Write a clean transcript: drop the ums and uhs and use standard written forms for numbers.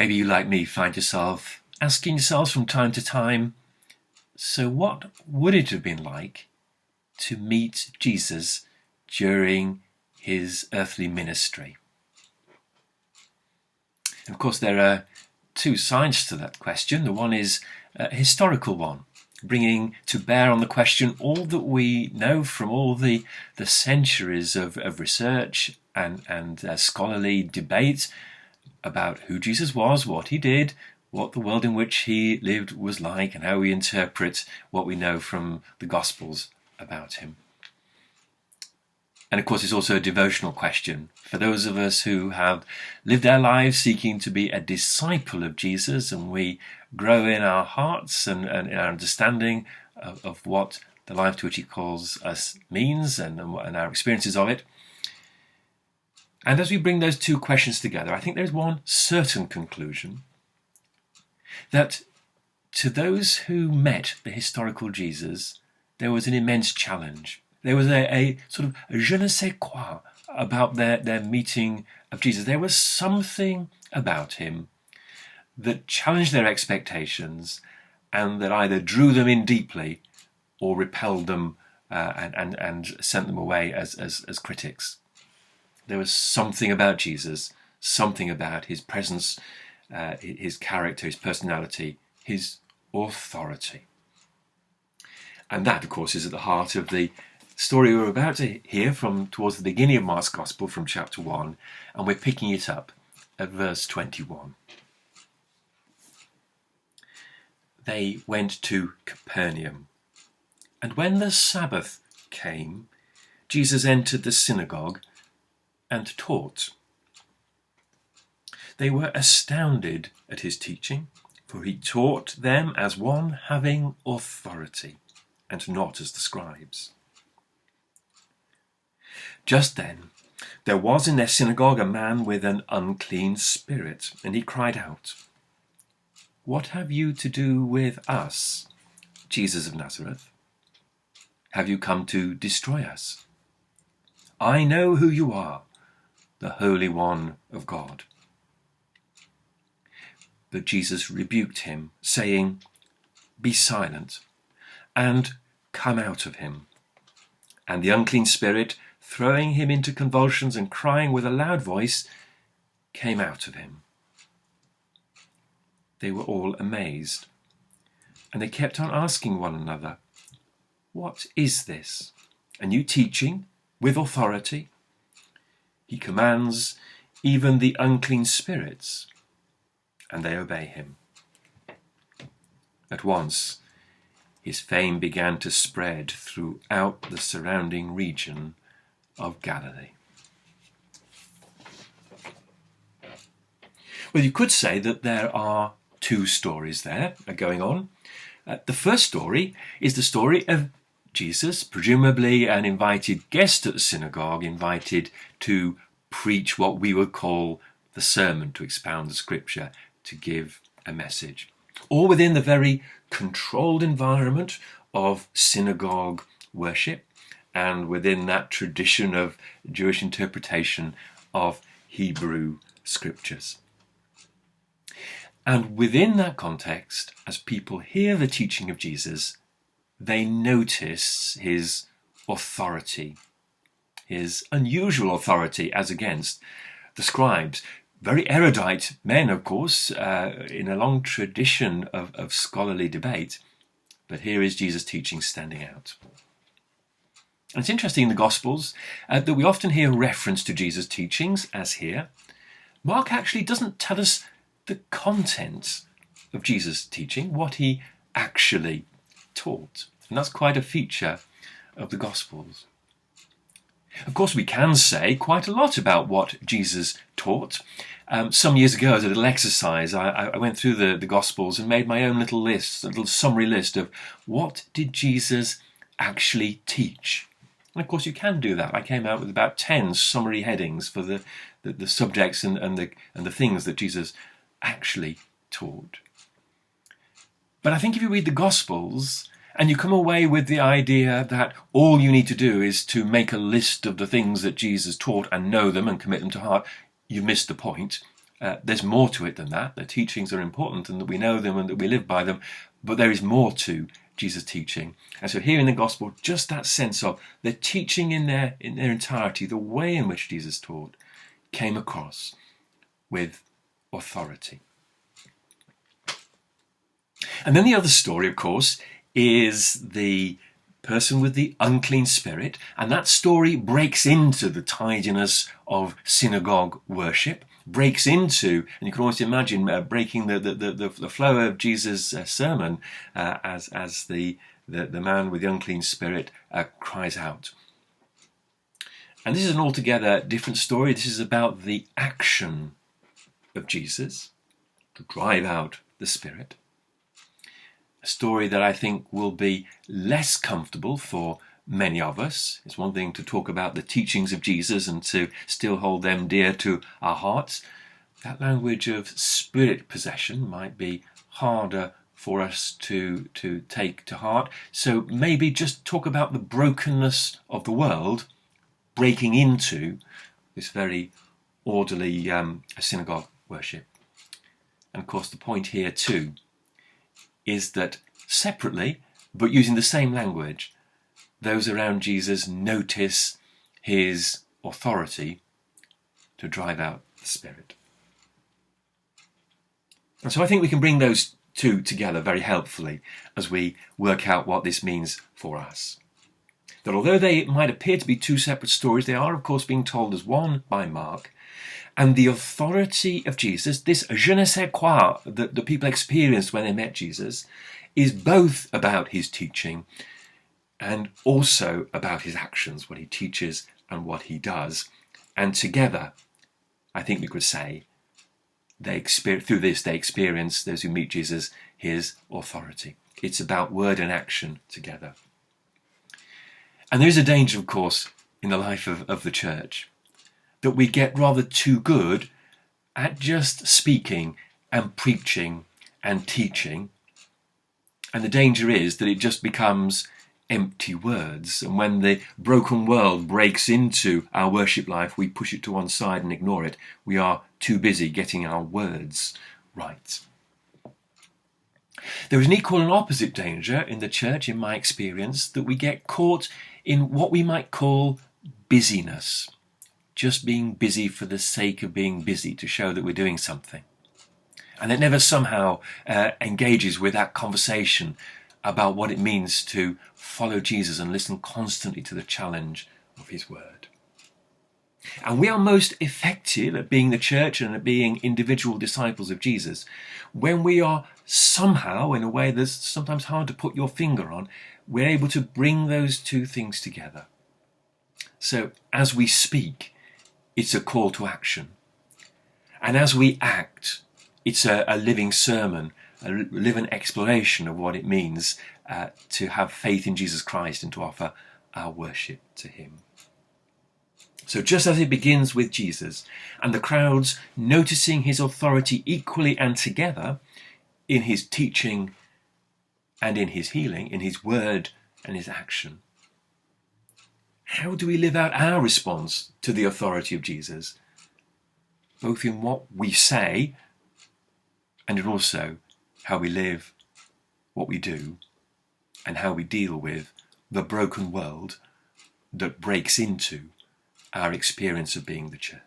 Maybe you, like me, find yourself asking yourselves from time to time, so what would it have been like to meet Jesus during his earthly ministry? And of course, there are two sides to that question. The one is a historical one, bringing to bear on the question all that we know from all the centuries of research and scholarly debate about who Jesus was, what he did, what the world in which he lived was like, and how we interpret what we know from the Gospels about him. And of course, it's also a devotional question for those of us who have lived our lives seeking to be a disciple of Jesus, and we grow in our hearts and in our understanding of what the life to which he calls us means and our experiences of it. And as we bring those two questions together, I think there's one certain conclusion, that to those who met the historical Jesus, there was an immense challenge. There was a sort of a je ne sais quoi about their meeting of Jesus. There was something about him that challenged their expectations and that either drew them in deeply or repelled them and sent them away as critics. There was something about Jesus, something about his presence, his character, his personality, his authority. And that, of course, is at the heart of the story we're about to hear from towards the beginning of Mark's Gospel from chapter 1, and we're picking it up at verse 21. They went to Capernaum, and when the Sabbath came, Jesus entered the synagogue and taught. They were astounded at his teaching, for he taught them as one having authority, and not as the scribes. Just then there was in their synagogue a man with an unclean spirit, and he cried out, "What have you to do with us, Jesus of Nazareth? Have you come to destroy us? I know who you are, the Holy One of God." But Jesus rebuked him, saying, "Be silent, and come out of him." And the unclean spirit, throwing him into convulsions and crying with a loud voice, came out of him. They were all amazed, and they kept on asking one another, "What is this? A new teaching with authority? He commands even the unclean spirits, and they obey him." At once his fame began to spread throughout the surrounding region of Galilee. Well, you could say that there are two stories there going on. The first story is the story of Jesus, presumably an invited guest at the synagogue, invited to preach what we would call the sermon, to expound the scripture, to give a message. All within the very controlled environment of synagogue worship and within that tradition of Jewish interpretation of Hebrew scriptures. And within that context, as people hear the teaching of Jesus, they notice his authority, his unusual authority as against the scribes. Very erudite men, of course, in a long tradition of scholarly debate. But here is Jesus' teaching standing out. And it's interesting in the Gospels that we often hear reference to Jesus' teachings, as here. Mark actually doesn't tell us the content of Jesus' teaching, what he actually taught. And that's quite a feature of the Gospels. Of course, we can say quite a lot about what Jesus taught. Some years ago, as a little exercise, I went through the Gospels and made my own little list, a little summary list of what did Jesus actually teach. And of course, you can do that. I came out with about 10 summary headings for the subjects and the things that Jesus actually taught. But I think if you read the Gospels and you come away with the idea that all you need to do is to make a list of the things that Jesus taught and know them and commit them to heart, you've missed the point. There's more to it than that. The teachings are important and that we know them and that we live by them, but there is more to Jesus' teaching. And so here in the gospel, just that sense of the teaching in their entirety, the way in which Jesus taught, came across with authority. And then the other story, of course, is the person with the unclean spirit, and that story breaks into the tidiness of synagogue worship, breaks into, and you can almost imagine breaking the flow of Jesus' sermon as the man with the unclean spirit cries out. And this is an altogether different story. This is about the action of Jesus to drive out the spirit. A story that I think will be less comfortable for many of us. It's one thing to talk about the teachings of Jesus and to still hold them dear to our hearts. That language of spirit possession might be harder for us to take to heart. So maybe just talk about the brokenness of the world breaking into this very orderly synagogue worship. And of course the point here too is that separately, but using the same language, those around Jesus notice his authority to drive out the spirit. And so I think we can bring those two together very helpfully as we work out what this means for us. That although they might appear to be two separate stories, they are of course being told as one by Mark. And the authority of Jesus, this je ne sais quoi that the people experienced when they met Jesus, is both about his teaching and also about his actions, what he teaches and what he does. And together, I think we could say, through this they experience, those who meet Jesus, his authority. It's about word and action together. And there is a danger, of course, in the life of the church, that we get rather too good at just speaking and preaching and teaching. And the danger is that it just becomes empty words. And when the broken world breaks into our worship life, we push it to one side and ignore it. We are too busy getting our words right. There is an equal and opposite danger in the church, in my experience, that we get caught in what we might call busyness. Just being busy for the sake of being busy, to show that we're doing something. And it never somehow engages with that conversation about what it means to follow Jesus and listen constantly to the challenge of his word. And we are most effective at being the church and at being individual disciples of Jesus when we are somehow, in a way that's sometimes hard to put your finger on, we're able to bring those two things together. So as we speak, it's a call to action. And as we act, it's a living sermon, a living exploration of what it means to have faith in Jesus Christ and to offer our worship to him. So just as it begins with Jesus and the crowds noticing his authority equally and together in his teaching and in his healing, in his word and his action, how do we live out our response to the authority of Jesus, both in what we say and in also how we live, what we do, and how we deal with the broken world that breaks into our experience of being the church?